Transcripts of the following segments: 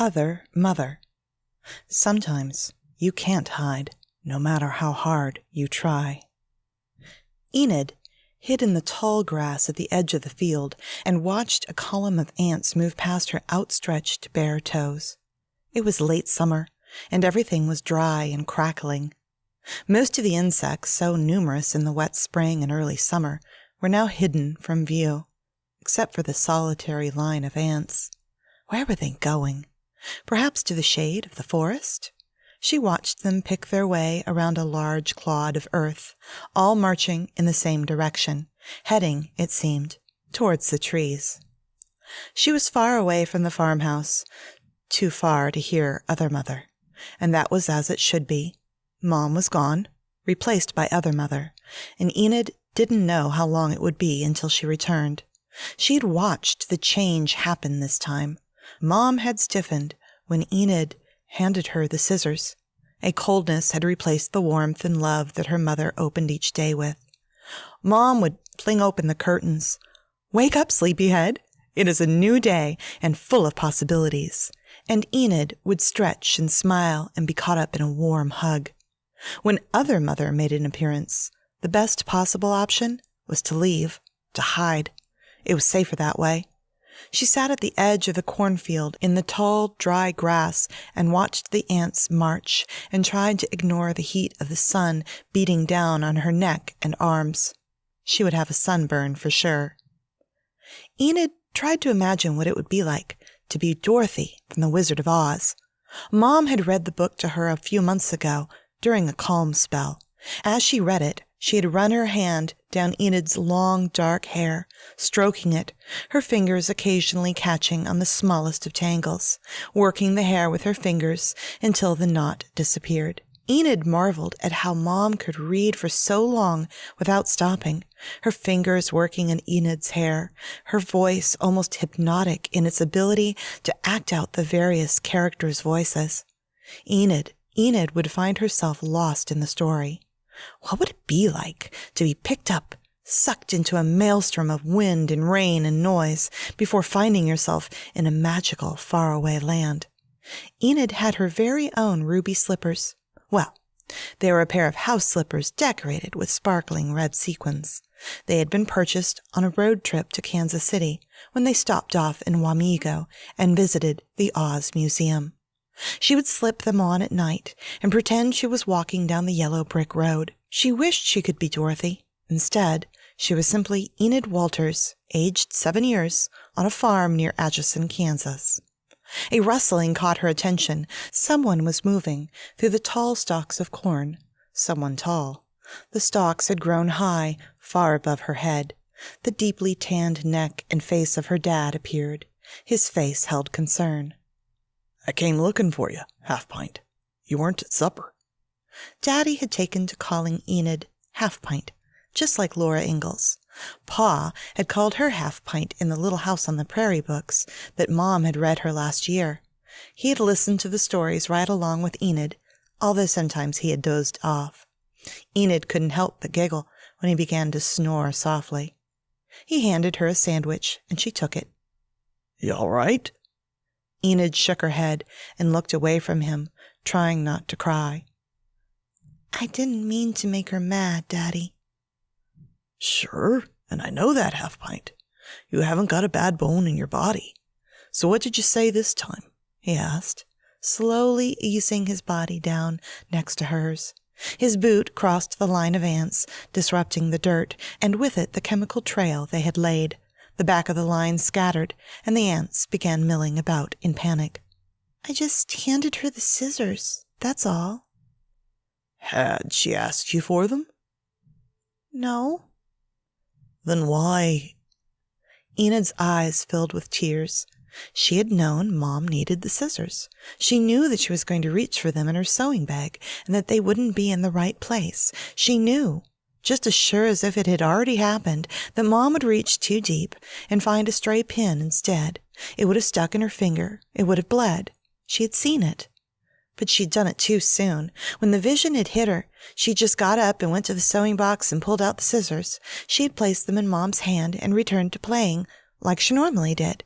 Other mother. Sometimes you can't hide, no matter how hard you try. Enid hid in the tall grass at the edge of the field and watched a column of ants move past her outstretched bare toes. It was late summer, and everything was dry and crackling. Most of the insects, so numerous in the wet spring and early summer, were now hidden from view, except for the solitary line of ants. Where were they going? Perhaps to the shade of the forest? She watched them pick their way around a large clod of earth, all marching in the same direction, heading, it seemed, towards the trees. She was far away from the farmhouse, too far to hear Other Mother, and that was as it should be. Mom was gone, replaced by Other Mother, and Enid didn't know how long it would be until she returned. She had watched the change happen this time. Mom had stiffened when Enid handed her the scissors. A coldness had replaced the warmth and love that her mother opened each day with. Mom would fling open the curtains. "Wake up, sleepyhead. It is a new day and full of possibilities." And Enid would stretch and smile and be caught up in a warm hug. When Other Mother made an appearance, the best possible option was to leave, to hide. It was safer that way. She sat at the edge of the cornfield in the tall, dry grass and watched the ants march and tried to ignore the heat of the sun beating down on her neck and arms. She would have a sunburn for sure. Enid tried to imagine what it would be like to be Dorothy from The Wizard of Oz. Mom had read the book to her a few months ago during a calm spell. As she read it, she had run her hand down Enid's long, dark hair, stroking it, her fingers occasionally catching on the smallest of tangles, working the hair with her fingers until the knot disappeared. Enid marveled at how Mom could read for so long without stopping, her fingers working in Enid's hair, her voice almost hypnotic in its ability to act out the various characters' voices. Enid would find herself lost in the story. What would it be like to be picked up, sucked into a maelstrom of wind and rain and noise before finding yourself in a magical, faraway land? Enid had her very own ruby slippers. Well, they were a pair of house slippers decorated with sparkling red sequins. They had been purchased on a road trip to Kansas City when they stopped off in Wamego and visited the Oz Museum. She would slip them on at night and pretend she was walking down the yellow brick road. She wished she could be Dorothy. Instead, she was simply Enid Walters, aged 7 years, on a farm near Atchison, Kansas. A rustling caught her attention. Someone was moving through the tall stalks of corn. Someone tall. The stalks had grown high, far above her head. The deeply tanned neck and face of her dad appeared. His face held concern. "I came looking for you, Half-Pint. You weren't at supper." Daddy had taken to calling Enid Half-Pint, just like Laura Ingalls. Pa had called her Half-Pint in the Little House on the Prairie books that Mom had read her last year. He had listened to the stories right along with Enid, although sometimes he had dozed off. Enid couldn't help but giggle when he began to snore softly. He handed her a sandwich, and she took it. "You all right?" Enid shook her head and looked away from him, trying not to cry. "I didn't mean to make her mad, Daddy." "Sure, and I know that, Half-Pint. You haven't got a bad bone in your body. So what did you say this time?" he asked, slowly easing his body down next to hers. His boot crossed the line of ants, disrupting the dirt, and with it the chemical trail they had laid. The back of the line scattered, and the ants began milling about in panic. "I just handed her the scissors, that's all." "Had she asked you for them?" "No." "Then why—" Enid's eyes filled with tears. She had known Mom needed the scissors. She knew that she was going to reach for them in her sewing bag and that they wouldn't be in the right place. She knew, just as sure as if it had already happened, that Mom would reach too deep and find a stray pin instead. It would have stuck in her finger. It would have bled. She had seen it. But she'd done it too soon. When the vision had hit her, she just got up and went to the sewing box and pulled out the scissors. She had placed them in Mom's hand and returned to playing, like she normally did.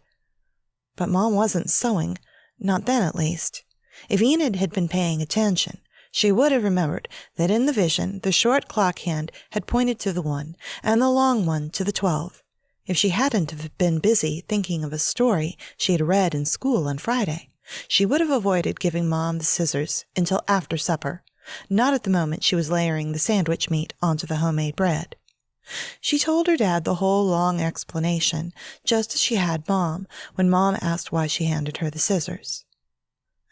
But Mom wasn't sewing. Not then, at least. If Enid had been paying attention, she would have remembered that in the vision the short clock hand had pointed to the 1 and the long one to the 12. If she hadn't have been busy thinking of a story she had read in school on Friday, she would have avoided giving Mom the scissors until after supper, not at the moment she was layering the sandwich meat onto the homemade bread. She told her dad the whole long explanation, just as she had Mom, when Mom asked why she handed her the scissors.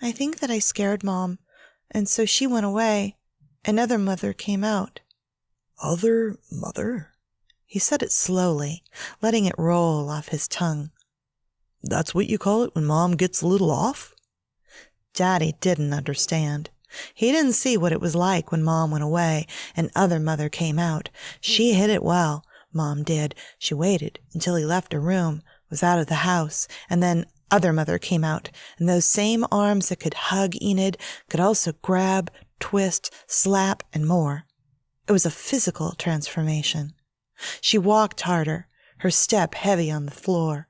"I think that I scared Mom, and so she went away, and Other Mother came out." Other mother? He said it slowly, letting it roll off his tongue. That's what you call it when Mom gets a little off? Daddy didn't understand. He didn't see what it was like when Mom went away and Other Mother came out. She hid it well, Mom did. She waited until he left her room, was out of the house, and then Other Mother came out, and those same arms that could hug Enid could also grab, twist, slap, and more. It was a physical transformation. She walked harder, her step heavy on the floor.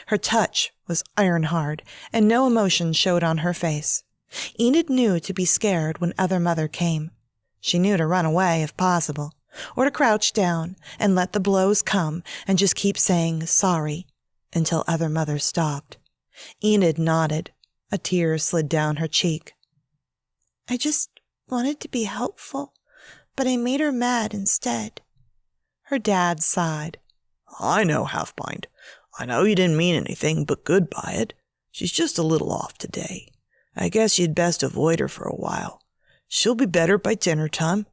Her touch was iron hard, and no emotion showed on her face. Enid knew to be scared when Other Mother came. She knew to run away if possible, or to crouch down and let the blows come and just keep saying sorry until Other Mother stopped. Enid nodded. A tear slid down her cheek. "I just wanted to be helpful, but I made her mad instead." Her dad sighed. "I know, Half-Pint. I know you didn't mean anything but good by it. She's just a little off today. I guess you'd best avoid her for a while. She'll be better by dinner time.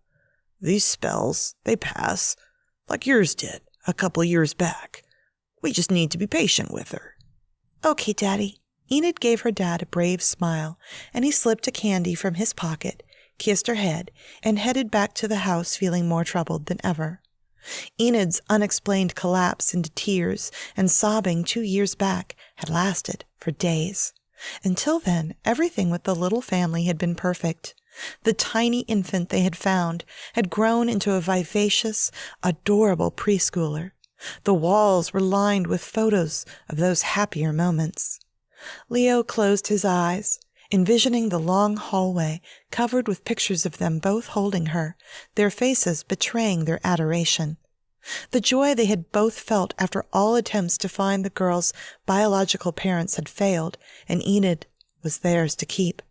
These spells, they pass, like yours did a couple of years back. We just need to be patient with her." "Okay, Daddy." Enid gave her dad a brave smile, and he slipped a candy from his pocket, kissed her head, and headed back to the house feeling more troubled than ever. Enid's unexplained collapse into tears and sobbing 2 years back had lasted for days. Until then, everything with the little family had been perfect. The tiny infant they had found had grown into a vivacious, adorable preschooler. The walls were lined with photos of those happier moments. Leo closed his eyes, envisioning the long hallway covered with pictures of them both holding her, their faces betraying their adoration. The joy they had both felt after all attempts to find the girl's biological parents had failed, and Enid was theirs to keep.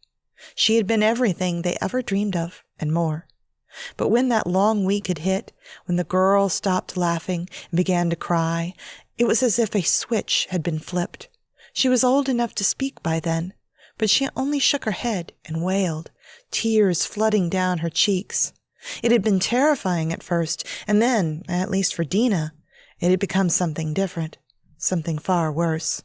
She had been everything they ever dreamed of, and more. But when that long week had hit, when the girl stopped laughing and began to cry, it was as if a switch had been flipped. She was old enough to speak by then, but she only shook her head and wailed, tears flooding down her cheeks. It had been terrifying at first, and then, at least for Dina, it had become something different, something far worse.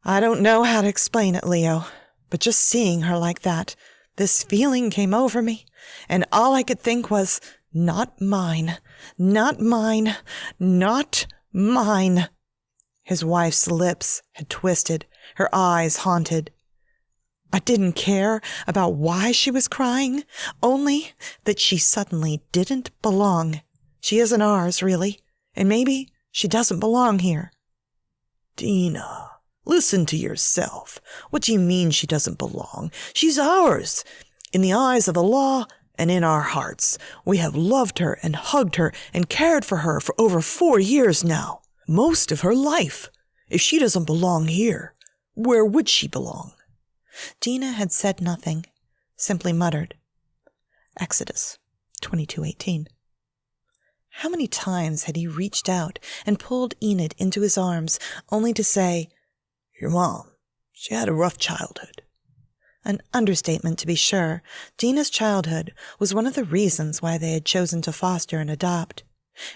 "I don't know how to explain it, Leo, but just seeing her like that, this feeling came over me, and all I could think was, not mine, not mine, not mine." His wife's lips had twisted, her eyes haunted. "I didn't care about why she was crying, only that she suddenly didn't belong. She isn't ours, really, and maybe she doesn't belong here." "Dina, listen to yourself. What do you mean she doesn't belong? She's ours. In the eyes of the law and in our hearts, we have loved her and hugged her and cared for her for over 4 years now, most of her life. If she doesn't belong here, where would she belong?" Dina had said nothing, simply muttered. Exodus 22:18. How many times had he reached out and pulled Enid into his arms, only to say, "Your mom, she had a rough childhood." An understatement, to be sure. Dina's childhood was one of the reasons why they had chosen to foster and adopt.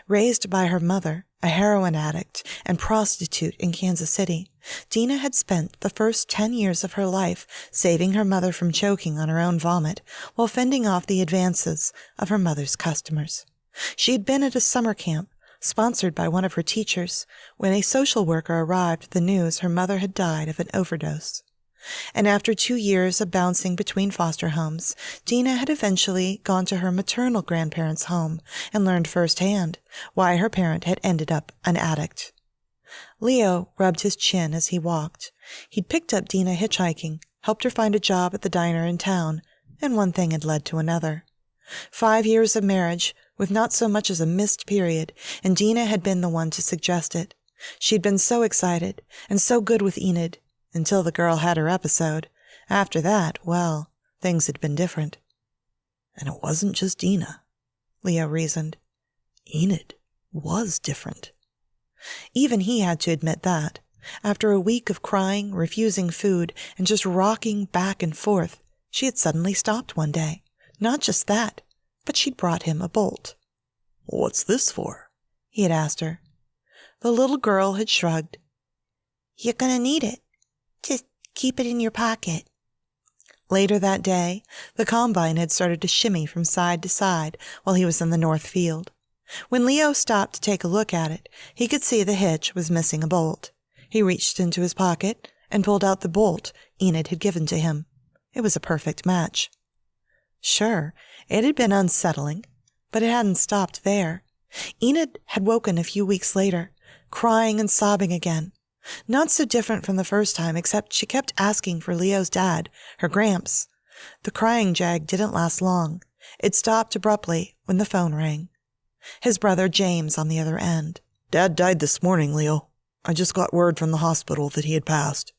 Raised by her mother, a heroin addict and prostitute in Kansas City, Dina had spent the first 10 years of her life saving her mother from choking on her own vomit while fending off the advances of her mother's customers. She had been at a summer camp, sponsored by one of her teachers, when a social worker arrived with the news her mother had died of an overdose. And after 2 years of bouncing between foster homes, Dina had eventually gone to her maternal grandparents' home and learned firsthand why her parent had ended up an addict. Leo rubbed his chin as he walked. He'd picked up Dina hitchhiking, helped her find a job at the diner in town, and one thing had led to another. 5 years of marriage, with not so much as a missed period, and Dina had been the one to suggest it. She'd been so excited, and so good with Enid, until the girl had her episode. After that, well, things had been different. And it wasn't just Dina, Leo reasoned. Enid was different. Even he had to admit that. After a week of crying, refusing food, and just rocking back and forth, she had suddenly stopped one day. Not just that, but she'd brought him a bolt. "What's this for?" he had asked her. The little girl had shrugged. "You're gonna need it. Just keep it in your pocket." Later that day, the combine had started to shimmy from side to side while he was in the north field. When Leo stopped to take a look at it, he could see the hitch was missing a bolt. He reached into his pocket and pulled out the bolt Enid had given to him. It was a perfect match. Sure, it had been unsettling, but it hadn't stopped there. Enid had woken a few weeks later, crying and sobbing again. Not so different from the first time, except she kept asking for Leo's dad, her Gramps. The crying jag didn't last long. It stopped abruptly when the phone rang. His brother James on the other end. "Dad died this morning, Leo. I just got word from the hospital that he had passed."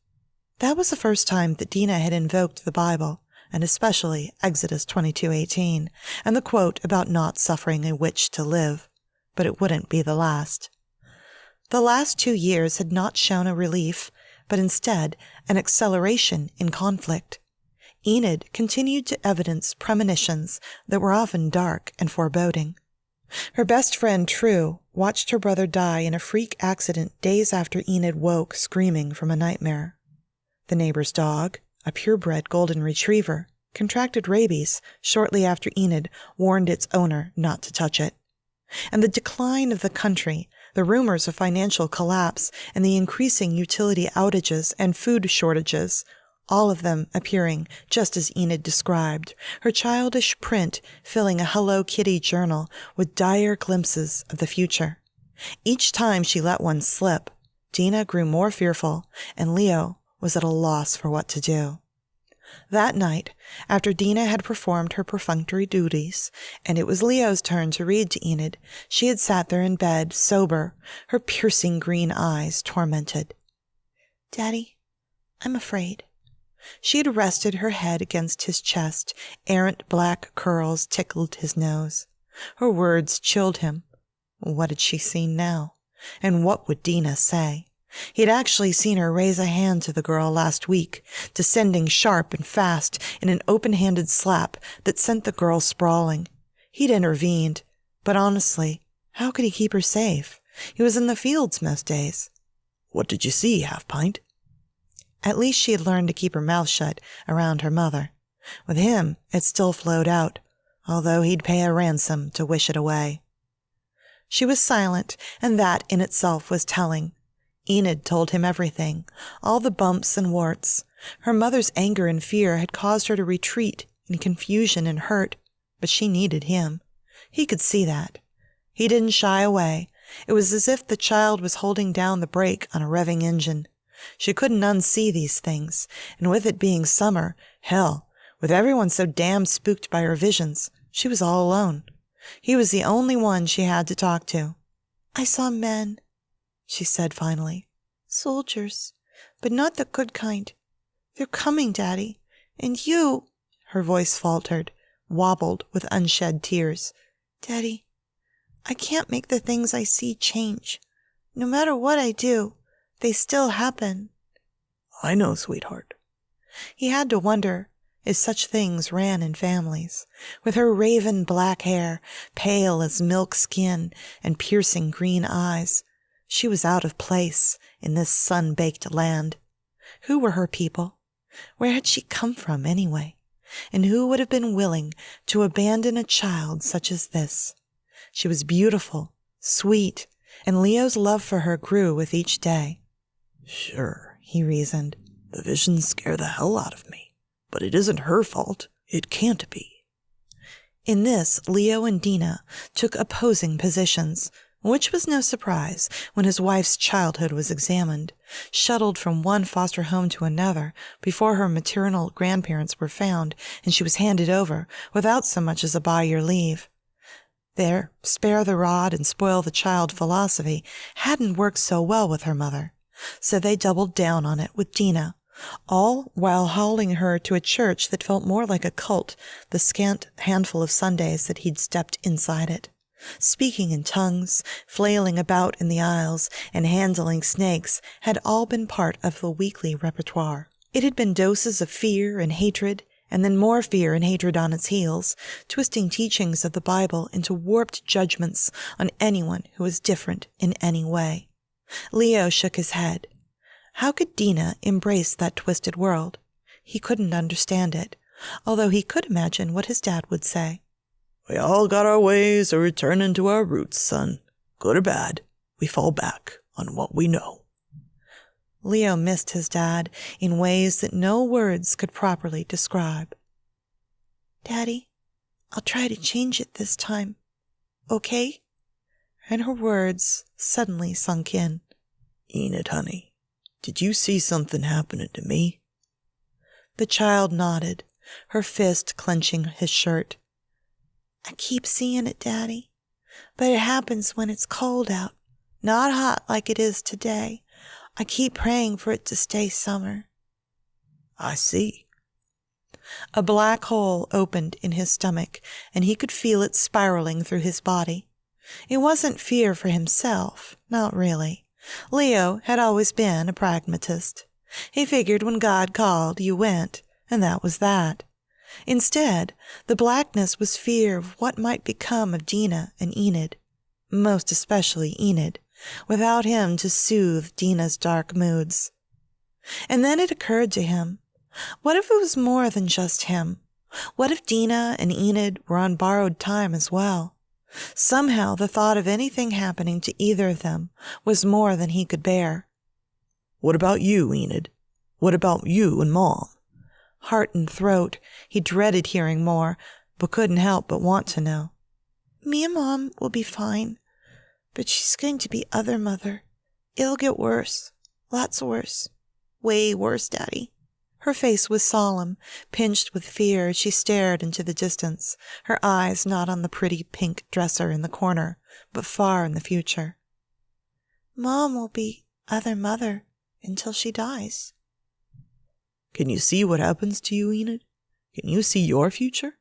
That was the first time that Dina had invoked the Bible, and especially Exodus 22:18, and the quote about not suffering a witch to live. But it wouldn't be the last. The last 2 years had not shown a relief, but instead an acceleration in conflict. Enid continued to evidence premonitions that were often dark and foreboding. Her best friend, True, watched her brother die in a freak accident days after Enid woke screaming from a nightmare. The neighbor's dog, a purebred golden retriever, contracted rabies shortly after Enid warned its owner not to touch it. And the decline of the country, the rumors of financial collapse, and the increasing utility outages and food shortages, all of them appearing just as Enid described, her childish print filling a Hello Kitty journal with dire glimpses of the future. Each time she let one slip, Dina grew more fearful, and Leo was at a loss for what to do. That night, after Dina had performed her perfunctory duties, and it was Leo's turn to read to Enid, she had sat there in bed, sober, her piercing green eyes tormented. "Daddy, I'm afraid." She had rested her head against his chest. Errant black curls tickled his nose. Her words chilled him. What had she seen now? And what would Dina say? He had actually seen her raise a hand to the girl last week, descending sharp and fast in an open-handed slap that sent the girl sprawling. He'd intervened, but honestly, how could he keep her safe? He was in the fields most days. "What did you see, Half-Pint?" At least she had learned to keep her mouth shut around her mother. With him, it still flowed out, although he'd pay a ransom to wish it away. She was silent, and that in itself was telling. Enid told him everything, all the bumps and warts. Her mother's anger and fear had caused her to retreat in confusion and hurt, but she needed him. He could see that. He didn't shy away. It was as if the child was holding down the brake on a revving engine. She couldn't unsee these things, and with it being summer, hell, with everyone so damn spooked by her visions, she was all alone. He was the only one she had to talk to. "I saw men," she said finally. "Soldiers, but not the good kind. They're coming, Daddy. And you," her voice faltered, wobbled with unshed tears. "Daddy, I can't make the things I see change. No matter what I do, they still happen." "I know, sweetheart." He had to wonder if such things ran in families. With her raven black hair, pale as milk skin, and piercing green eyes, she was out of place in this sun-baked land. Who were her people? Where had she come from, anyway? And who would have been willing to abandon a child such as this? She was beautiful, sweet, and Leo's love for her grew with each day. "Sure," he reasoned. "The visions scare the hell out of me, but it isn't her fault. It can't be." In this, Leo and Dina took opposing positions. which was no surprise when his wife's childhood was examined, shuttled from one foster home to another before her maternal grandparents were found and she was handed over without so much as a by your leave. Their spare the rod and spoil the child philosophy hadn't worked so well with her mother, so they doubled down on it with Dina, all while hauling her to a church that felt more like a cult the scant handful of Sundays that he'd stepped inside it. Speaking in tongues, flailing about in the aisles, and handling snakes had all been part of the weekly repertoire. It had been doses of fear and hatred, and then more fear and hatred on its heels, twisting teachings of the Bible into warped judgments on anyone who was different in any way. Leo shook his head. How could Dina embrace that twisted world? He couldn't understand it, although he could imagine what his dad would say. We all got our ways of returning to our roots, son. Good or bad, we fall back on what we know. Leo missed his dad in ways that no words could properly describe. Daddy, I'll try to change it this time. Okay? And her words suddenly sunk in. Enid, honey, did you see something happening to me? The child nodded, her fist clenching his shirt. I keep seeing it, Daddy, but it happens when it's cold out, not hot like it is today. I keep praying for it to stay summer. I see. A black hole opened in his stomach, and he could feel it spiraling through his body. It wasn't fear for himself, not really. Leo had always been a pragmatist. He figured when God called, you went, and that was that. Instead, the blackness was fear of what might become of Dina and Enid, most especially Enid, without him to soothe Dina's dark moods. And then it occurred to him, what if it was more than just him? What if Dina and Enid were on borrowed time as well? Somehow the thought of anything happening to either of them was more than he could bear. What about you, Enid? What about you and Mom? Heart and throat, he dreaded hearing more, but couldn't help but want to know. Me and Mom will be fine, but she's going to be other mother. It'll get worse, lots worse, way worse, Daddy. Her face was solemn, pinched with fear as she stared into the distance, her eyes not on the pretty pink dresser in the corner, but far in the future. Mom will be other mother until she dies. Can you see what happens to you, Enid? Can you see your future?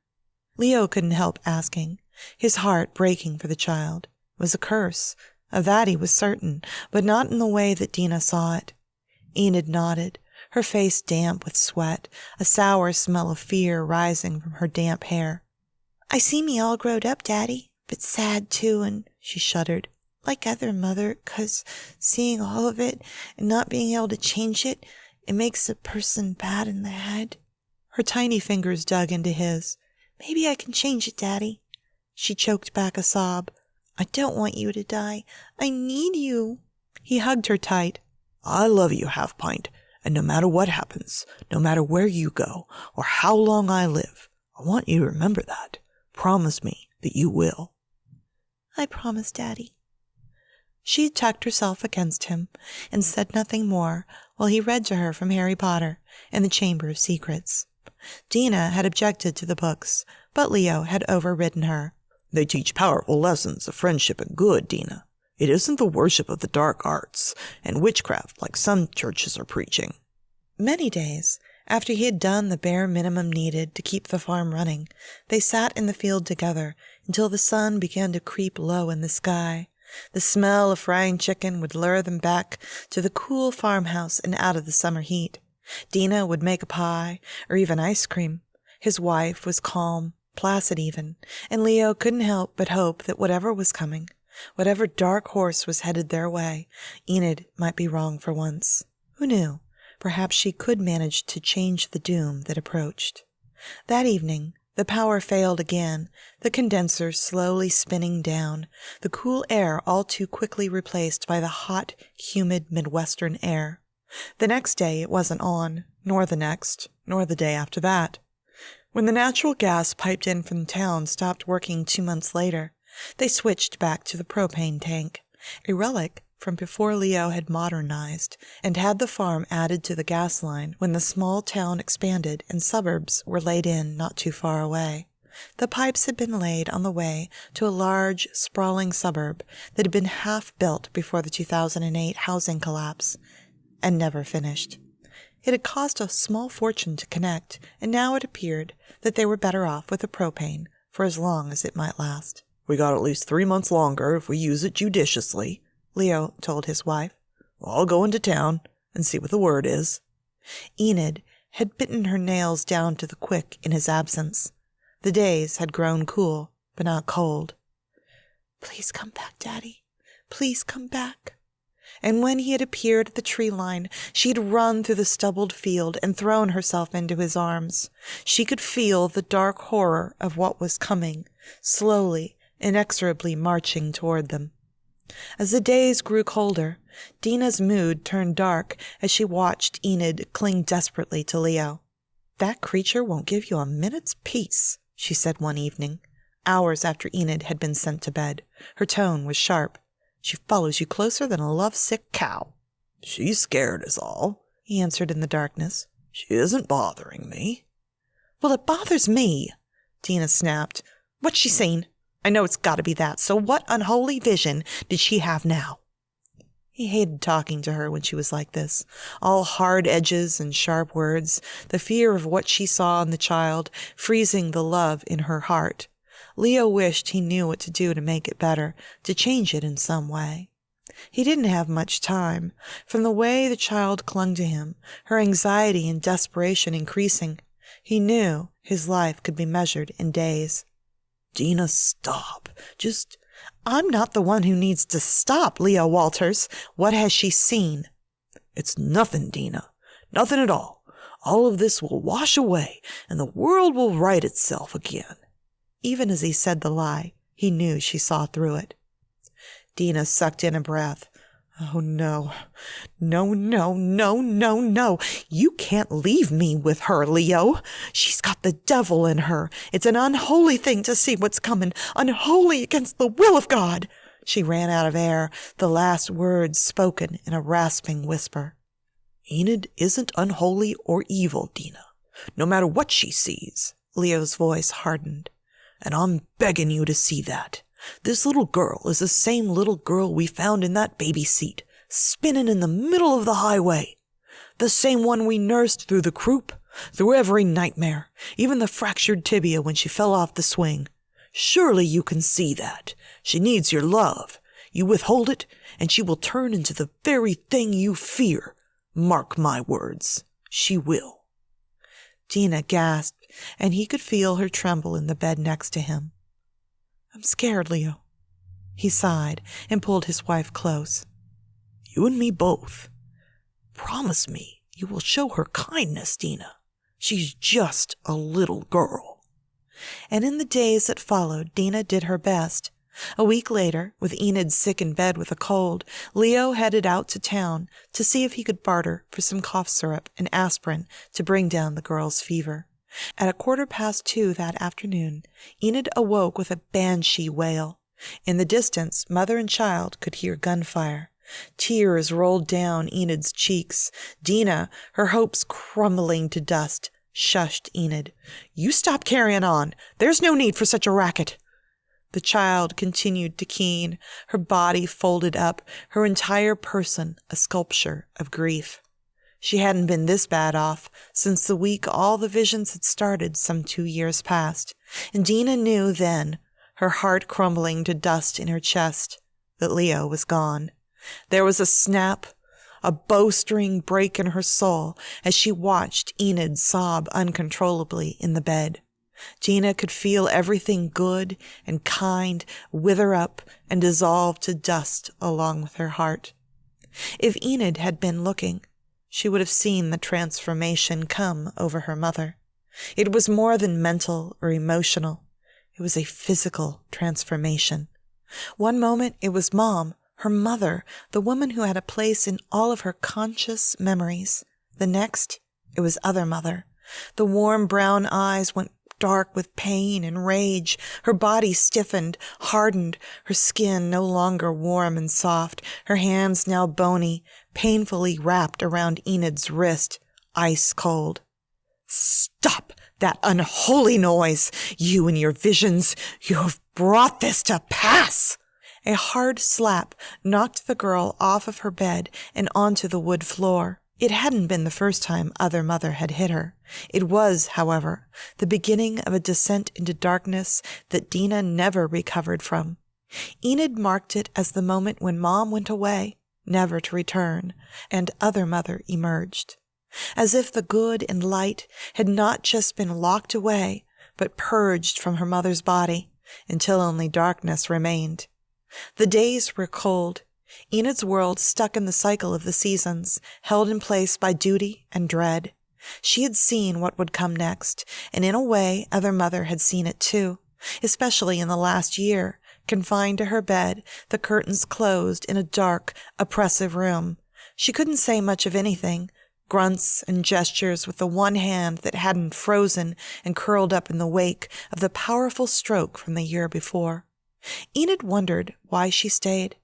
Leo couldn't help asking, his heart breaking for the child. It was a curse. Of that he was certain, but not in the way that Dina saw it. Enid nodded, her face damp with sweat, a sour smell of fear rising from her damp hair. I see me all growed up, Daddy, but sad too, and she shuddered. Like other mother, 'cause seeing all of it and not being able to change it, it makes a person bad in the head. Her tiny fingers dug into his. Maybe I can change it, Daddy. She choked back a sob. I don't want you to die. I need you. He hugged her tight. I love you, Half Pint, and no matter what happens, no matter where you go, or how long I live, I want you to remember that. Promise me that you will. I promise, Daddy. She tucked herself against him and said nothing more while he read to her from Harry Potter and the Chamber of Secrets. Dina had objected to the books, but Leo had overridden her. They teach powerful lessons of friendship and good, Dina. It isn't the worship of the dark arts and witchcraft like some churches are preaching. Many days after he had done the bare minimum needed to keep the farm running, they sat in the field together until the sun began to creep low in the sky. The smell of frying chicken would lure them back to the cool farmhouse and out of the summer heat. Dina would make a pie or even ice cream. His wife was calm, placid even, and Leo couldn't help but hope that whatever was coming, whatever dark horse was headed their way, Enid might be wrong for once. Who knew? Perhaps she could manage to change the doom that approached. That evening, the power failed again, the condenser slowly spinning down, the cool air all too quickly replaced by the hot, humid Midwestern air. The next day it wasn't on, nor the next, nor the day after that. When the natural gas piped in from town stopped working 2 months later, They switched back to the propane tank, a relic from before Leo had modernized and had the farm added to the gas line when the small town expanded and suburbs were laid in not too far away. The pipes had been laid on the way to a large, sprawling suburb that had been half built before the 2008 housing collapse, and never finished. It had cost a small fortune to connect, and now it appeared that they were better off with the propane for as long as it might last. "We got at least 3 months longer if we use it judiciously," Leo told his wife. "I'll go into town and see what the word is." Enid had bitten her nails down to the quick in his absence. The days had grown cool, but not cold. "Please come back, Daddy. Please come back." And when he had appeared at the tree line, she had run through the stubbled field and thrown herself into his arms. She could feel the dark horror of what was coming, slowly, inexorably marching toward them. As the days grew colder, Dina's mood turned dark as she watched Enid cling desperately to Leo. "That creature won't give you a minute's peace," she said one evening, hours after Enid had been sent to bed. Her tone was sharp. "She follows you closer than a lovesick cow." "She's scared is all," he answered in the darkness. "She isn't bothering me." "Well, it bothers me," Dina snapped. "What's she seen? I know it's got to be that, so what unholy vision did she have now?" He hated talking to her when she was like this, all hard edges and sharp words, the fear of what she saw in the child, freezing the love in her heart. Leo wished he knew what to do to make it better, to change it in some way. He didn't have much time. From the way the child clung to him, her anxiety and desperation increasing, he knew his life could be measured in days. "Dina, stop. Just—" "I'm not the one who needs to stop, Leo Walters. What has she seen?" "It's nothing, Dina. Nothing at all. All of this will wash away, and the world will right itself again." Even as he said the lie, he knew she saw through it. Dina sucked in a breath. "Oh, no. No, no, no, no, no. You can't leave me with her, Leo. She's got the devil in her. It's an unholy thing to see what's coming. Unholy against the will of God." She ran out of air, the last words spoken in a rasping whisper. "Enid isn't unholy or evil, Dina. No matter what she sees." Leo's voice hardened. "And I'm begging you to see that. This little girl is the same little girl we found in that baby seat, spinning in the middle of the highway. The same one we nursed through the croup, through every nightmare, even the fractured tibia when she fell off the swing. Surely you can see that. She needs your love. You withhold it, and she will turn into the very thing you fear. Mark my words. She will." Dina gasped, and he could feel her tremble in the bed next to him. "I'm scared, Leo." He sighed and pulled his wife close. "You and me both. Promise me you will show her kindness, Dina. She's just a little girl." And in the days that followed, Dina did her best. A week later, with Enid sick in bed with a cold, Leo headed out to town to see if he could barter for some cough syrup and aspirin to bring down the girl's fever. At 2:15 that afternoon, Enid awoke with a banshee wail. In the distance, mother and child could hear gunfire. Tears rolled down Enid's cheeks. Dina, her hopes crumbling to dust, shushed Enid. "You stop carrying on. There's no need for such a racket." The child continued to keen, her body folded up, her entire person a sculpture of grief. She hadn't been this bad off since the week all the visions had started some 2 years past, and Dina knew then, her heart crumbling to dust in her chest, that Leo was gone. There was a snap, a bowstring break in her soul as she watched Enid sob uncontrollably in the bed. Dina could feel everything good and kind wither up and dissolve to dust along with her heart. If Enid had been looking, she would have seen the transformation come over her mother. It was more than mental or emotional. It was a physical transformation. One moment it was Mom, her mother, the woman who had a place in all of her conscious memories. The next, it was other mother. The warm brown eyes went dark with pain and rage. Her body stiffened, hardened, her skin no longer warm and soft, her hands now bony, painfully wrapped around Enid's wrist, ice cold. "Stop that unholy noise! You and your visions, you have brought this to pass!" A hard slap knocked the girl off of her bed and onto the wood floor. It hadn't been the first time Other Mother had hit her. It was, however, the beginning of a descent into darkness that Dina never recovered from. Enid marked it as the moment when Mom went away, never to return, and Other Mother emerged. As if the good and light had not just been locked away, but purged from her mother's body, until only darkness remained. The days were cold. Enid's world stuck in the cycle of the seasons, held in place by duty and dread. She had seen what would come next, and in a way Other Mother had seen it too, especially in the last year, confined to her bed, the curtains closed in a dark, oppressive room. She couldn't say much of anything, grunts and gestures with the one hand that hadn't frozen and curled up in the wake of the powerful stroke from the year before. Enid wondered why she stayed.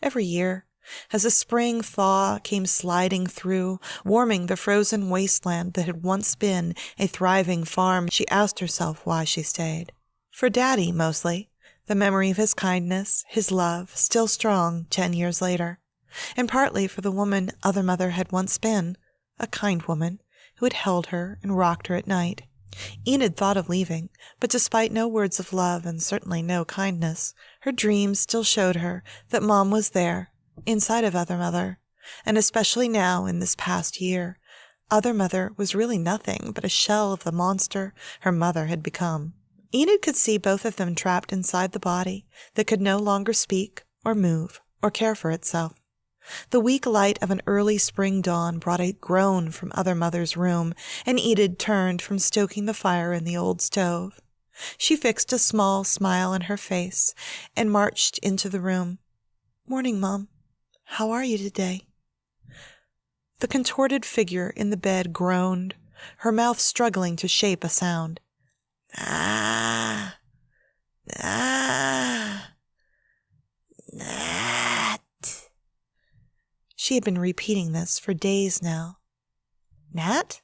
Every year, as a spring thaw came sliding through, warming the frozen wasteland that had once been a thriving farm, she asked herself why she stayed. For Daddy, mostly, the memory of his kindness, his love, still strong 10 years later, and partly for the woman Other Mother had once been, a kind woman who had held her and rocked her at night. Enid thought of leaving, but despite no words of love and certainly no kindness, her dreams still showed her that Mom was there, inside of Other Mother, and especially now in this past year, Other Mother was really nothing but a shell of the monster her mother had become. Enid could see both of them trapped inside the body that could no longer speak or move or care for itself. The weak light of an early spring dawn brought a groan from Other Mother's room, and Enid turned from stoking the fire in the old stove. She fixed a small smile on her face and marched into the room. "Morning, Mom. How are you today?" The contorted figure in the bed groaned, her mouth struggling to shape a sound. "Ah, ah, Nat." She had been repeating this for days now. Nat?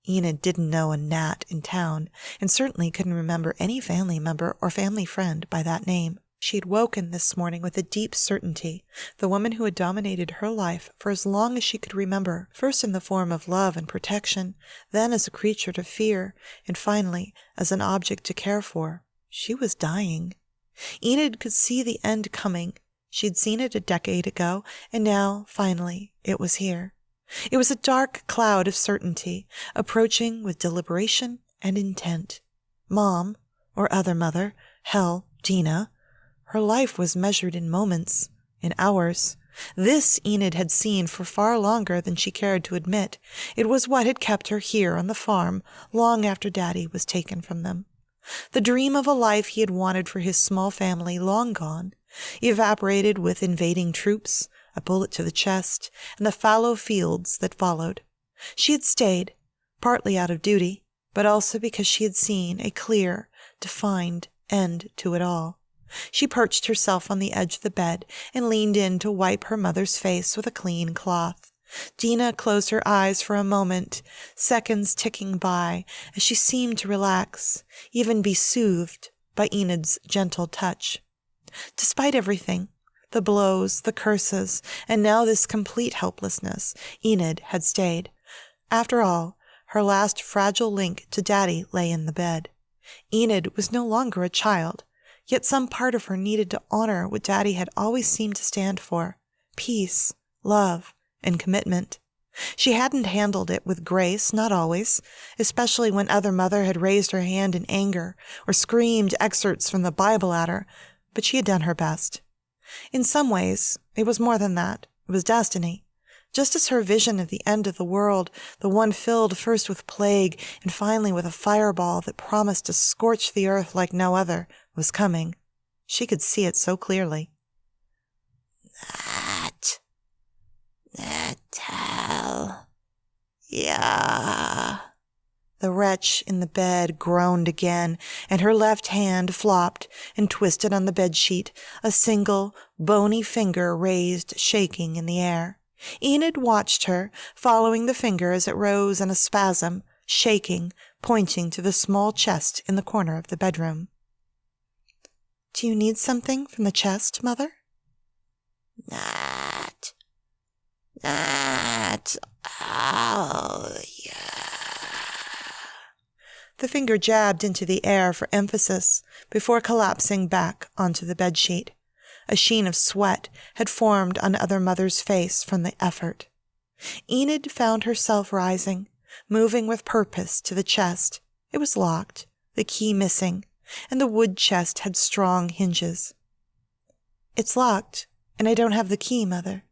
Enid didn't know a Nat in town, and certainly couldn't remember any family member or family friend by that name. She had woken this morning with a deep certainty, the woman who had dominated her life for as long as she could remember, first in the form of love and protection, then as a creature to fear, and finally as an object to care for. She was dying. Enid could see the end coming. She'd seen it a decade ago, and now, finally, it was here. It was a dark cloud of certainty, approaching with deliberation and intent. Mom, or Other Mother, hell, Dina, her life was measured in moments, in hours. This Enid had seen for far longer than she cared to admit. It was what had kept her here on the farm long after Daddy was taken from them. The dream of a life he had wanted for his small family long gone, evaporated with invading troops, a bullet to the chest, and the fallow fields that followed. She had stayed, partly out of duty, but also because she had seen a clear, defined end to it all. She perched herself on the edge of the bed and leaned in to wipe her mother's face with a clean cloth. Dina closed her eyes for a moment, seconds ticking by as she seemed to relax, even be soothed by Enid's gentle touch. Despite everything, the blows, the curses, and now this complete helplessness, Enid had stayed. After all, her last fragile link to Daddy lay in the bed. Enid was no longer a child, yet some part of her needed to honor what Daddy had always seemed to stand for: peace, love, and commitment. She hadn't handled it with grace, not always, especially when Other Mother had raised her hand in anger or screamed excerpts from the Bible at her, but she had done her best. In some ways, it was more than that. It was destiny. Just as her vision of the end of the world, the one filled first with plague and finally with a fireball that promised to scorch the earth like no other, was coming. She could see it so clearly. Natal. Yeah. The wretch in the bed groaned again, and her left hand flopped and twisted on the bedsheet, a single, bony finger raised, shaking in the air. Enid watched her, following the finger as it rose in a spasm, shaking, pointing to the small chest in the corner of the bedroom. "Do you need something from the chest, Mother?" Not. Oh, yeah. The finger jabbed into the air for emphasis before collapsing back onto the bedsheet. A sheen of sweat had formed on other mother's face from the effort. Enid found herself rising, moving with purpose to the chest. It was locked, the key missing, and the wood chest had strong hinges. "It's locked, and I don't have the key, Mother."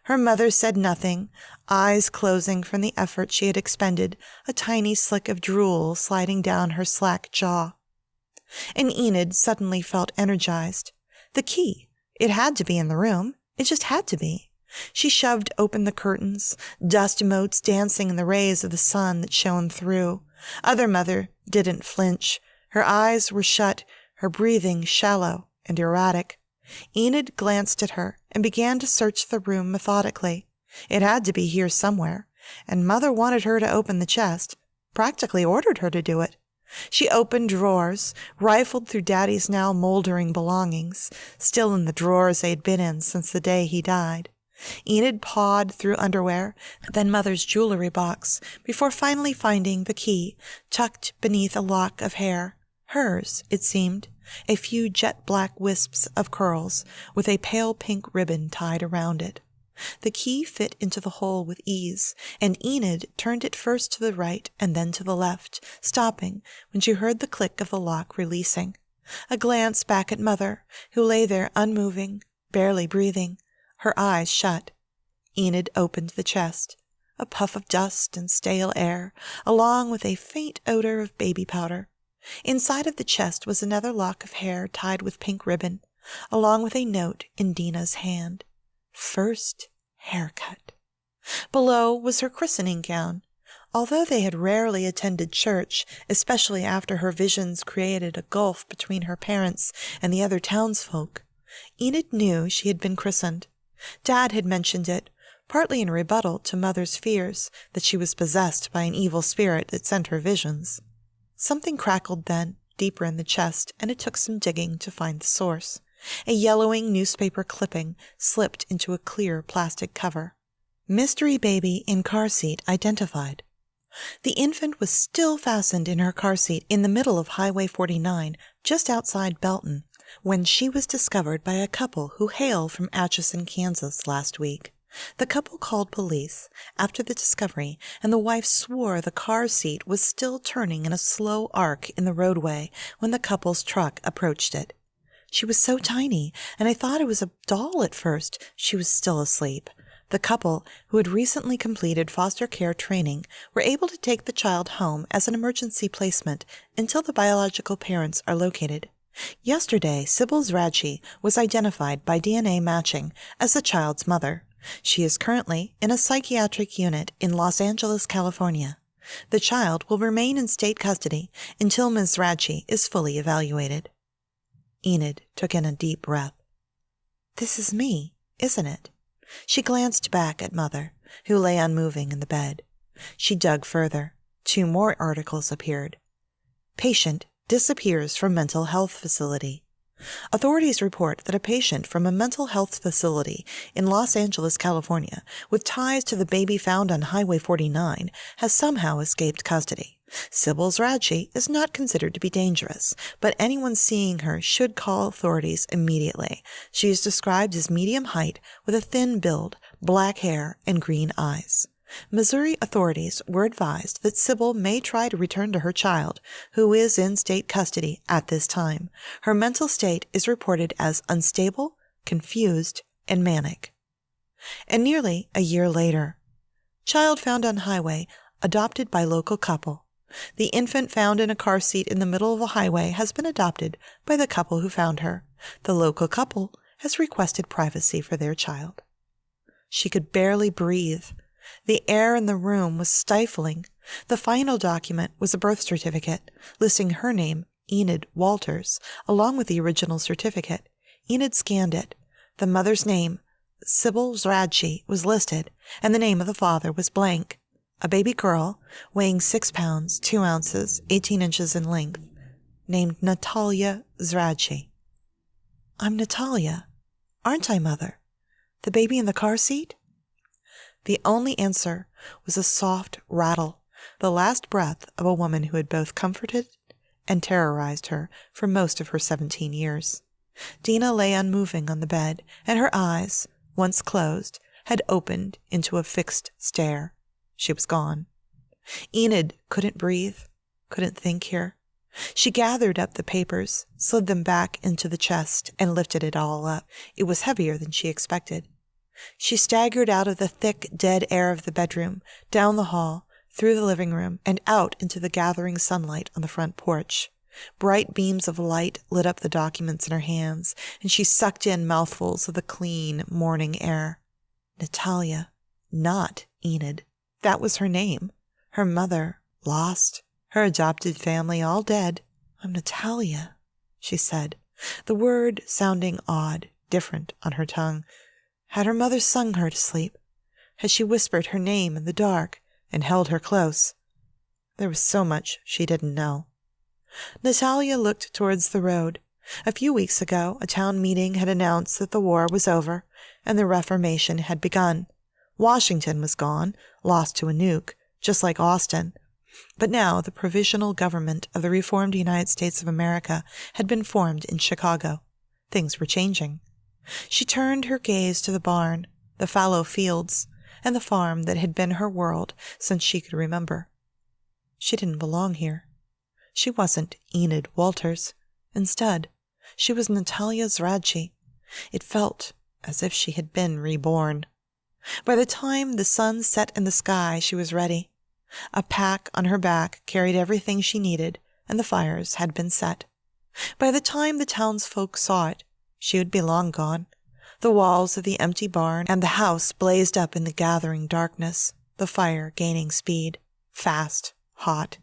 Her mother said nothing, eyes closing from the effort she had expended, a tiny slick of drool sliding down her slack jaw. And Enid suddenly felt energized. The key! It had to be in the room. It just had to be. She shoved open the curtains, dust motes dancing in the rays of the sun that shone through. Other mother didn't flinch. Her eyes were shut, her breathing shallow and erratic. Enid glanced at her and began to search the room methodically. It had to be here somewhere, and Mother wanted her to open the chest, practically ordered her to do it. She opened drawers, rifled through Daddy's now moldering belongings, still in the drawers they had been in since the day he died. Enid pawed through underwear, then Mother's jewelry box, before finally finding the key tucked beneath a lock of hair. Hers, it seemed, a few jet-black wisps of curls with a pale pink ribbon tied around it. The key fit into the hole with ease, and Enid turned it first to the right and then to the left, stopping when she heard the click of the lock releasing. A glance back at Mother, who lay there unmoving, barely breathing, her eyes shut. Enid opened the chest. A puff of dust and stale air, along with a faint odor of baby powder. Inside of the chest was another lock of hair tied with pink ribbon, along with a note in Dina's hand. First haircut. Below was her christening gown. Although they had rarely attended church, especially after her visions created a gulf between her parents and the other townsfolk, Enid knew she had been christened. Dad had mentioned it, partly in rebuttal to Mother's fears that she was possessed by an evil spirit that sent her visions. Something crackled then, deeper in the chest, and it took some digging to find the source. A yellowing newspaper clipping slipped into a clear plastic cover. Mystery baby in car seat identified. The infant was still fastened in her car seat in the middle of Highway 49, just outside Belton, when she was discovered by a couple who hail from Atchison, Kansas, last week. The couple called police after the discovery, and the wife swore the car seat was still turning in a slow arc in the roadway when the couple's truck approached it. "She was so tiny, and I thought it was a doll at first. She was still asleep." The couple, who had recently completed foster care training, were able to take the child home as an emergency placement until the biological parents are located. Yesterday, Sybil Zradchi was identified by DNA matching as the child's mother. She is currently in a psychiatric unit in Los Angeles, California. The child will remain in state custody until Ms. Zradchi is fully evaluated. Enid took in a deep breath. "This is me, isn't it?" She glanced back at Mother, who lay unmoving in the bed. She dug further. 2 more articles appeared. Patient disappears from mental health facility. Authorities report that a patient from a mental health facility in Los Angeles, California, with ties to the baby found on Highway 49, has somehow escaped custody. Sybil Zradchi is not considered to be dangerous, but anyone seeing her should call authorities immediately. She is described as medium height with a thin build, black hair, and green eyes. Missouri authorities were advised that Sybil may try to return to her child, who is in state custody at this time. Her mental state is reported as unstable, confused, and manic. And nearly a year later, child found on highway, adopted by local couple. The infant found in a car seat in the middle of a highway has been adopted by the couple who found her. The local couple has requested privacy for their child. She could barely breathe. The air in the room was stifling. The final document was a birth certificate listing her name, Enid Walters, along with the original certificate. Enid scanned it. The mother's name, Sybil Zradchi, was listed, and the name of the father was blank. A baby girl, weighing 6 pounds, 2 ounces, 18 inches in length, named Natalia Zradchi. I'm Natalia. Aren't I, Mother? The baby in the car seat? The only answer was a soft rattle, the last breath of a woman who had both comforted and terrorized her for most of her 17 years. Dina lay unmoving on the bed, and her eyes, once closed, had opened into a fixed stare. She was gone. Enid couldn't breathe, couldn't think here. She gathered up the papers, slid them back into the chest, and lifted it all up. It was heavier than she expected. She staggered out of the thick, dead air of the bedroom, down the hall, through the living room, and out into the gathering sunlight on the front porch. Bright beams of light lit up the documents in her hands, and she sucked in mouthfuls of the clean morning air. Natalia, not Enid. That was her name. Her mother, lost. Her adopted family, all dead. I'm Natalia, she said, the word sounding odd, different on her tongue. Had her mother sung her to sleep? Had she whispered her name in the dark and held her close? There was so much she didn't know. Natalia looked towards the road. A few weeks ago, a town meeting had announced that the war was over and the Reformation had begun. Washington was gone, lost to a nuke, just like Austin. But now the provisional government of the Reformed United States of America had been formed in Chicago. Things were changing. She turned her gaze to the barn, the fallow fields, and the farm that had been her world since she could remember. She didn't belong here. She wasn't Enid Walters. Instead, she was Natalia Zradchi. It felt as if she had been reborn. By the time the sun set in the sky, she was ready. A pack on her back carried everything she needed, and the fires had been set. By the time the townsfolk saw it, she would be long gone. The walls of the empty barn and the house blazed up in the gathering darkness, the fire gaining speed, fast, hot.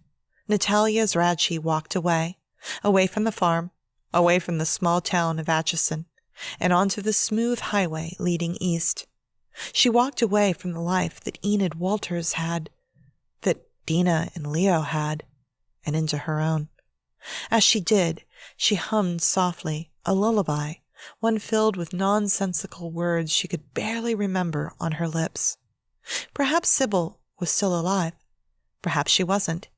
Natalia Zradchi walked away from the farm, away from the small town of Atchison, and onto the smooth highway leading east. She walked away from the life that Enid Walters had, that Dina and Leo had, and into her own. As she did, she hummed softly a lullaby, one filled with nonsensical words she could barely remember on her lips. Perhaps Sybil was still alive. Perhaps she wasn't.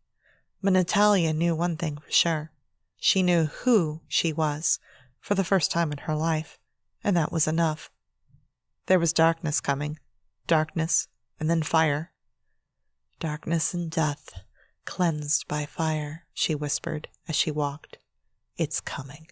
But Natalia knew one thing for sure. She knew who she was for the first time in her life, and that was enough. There was darkness coming. Darkness, and then fire. Darkness and death, cleansed by fire, she whispered as she walked. It's coming.